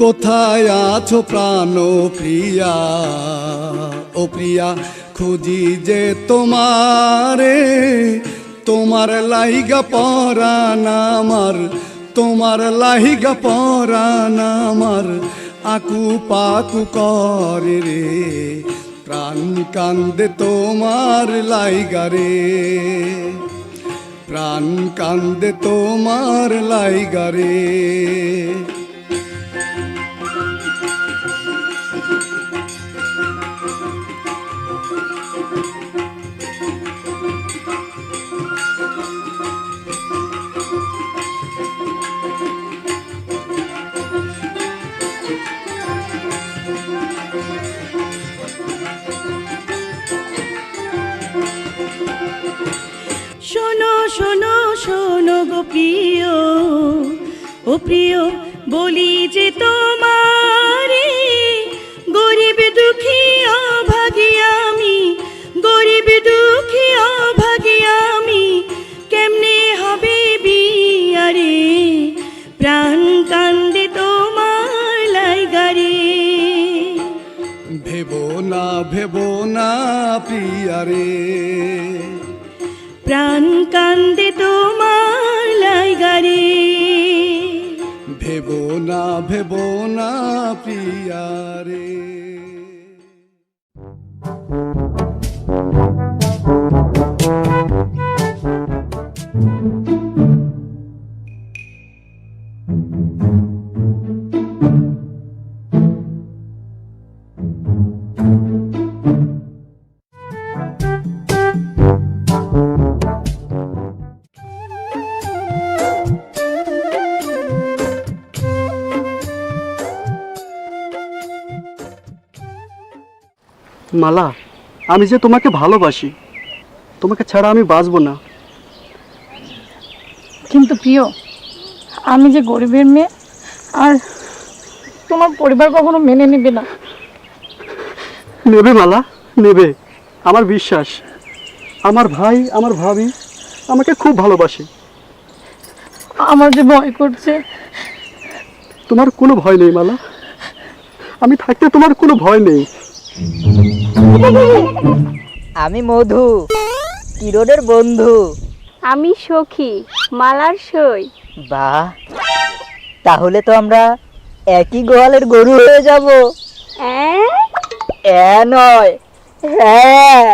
কোথায় আছো প্রাণ প্রিয়া, ও প্রিয়া খুঁজি যে তোমারে, তোমার লাইগা পরাণ আমার, তোমার লাইগা পরাণ আমার আকু পাকু করে রে, প্রাণ কান্দে তোমার লাইগা রে, প্রাণ কান্দে তোমার লাইগা রে। শোনো শোনো শোনো গো প্রিয়, ও প্রিয় বলি যে তোমারে, গরিব দুঃখী অভাগী আমি, গরিব দুঃখী অভাগী আমি, কেমনে হবে বিয়া রে, প্রাণ কান্দে তোমার লাইগা রে। ভেবো না প্রিয়া রে, প্রাণ কান্দে তোমার লাইগা রে। ভেবো না প্রিয়া রে। মালা, আমি যে তোমাকে ভালোবাসি, তোমাকে ছাড়া আমি বাঁচবো না। কিন্তু প্রিয়, আমি যে গরিবের মেয়ে, আর তোমার পরিবার কখনো মেনে নেবে না। নেবে মালা, নেবে, আমার বিশ্বাস। আমার ভাই আমার ভাবি আমাকে খুব ভালোবাসে। আমার যে ভয় করছে। তোমার কোনো ভয় নেই মালা, আমি থাকতে তোমার কোনো ভয় নেই। আমি মধু, কিরণের বন্ধু। আমি সখী, মালার সই। বাহ, তাহলে তো আমরা একই গোয়ালের গরু হয়ে যাব। নয়, হ্যাঁ।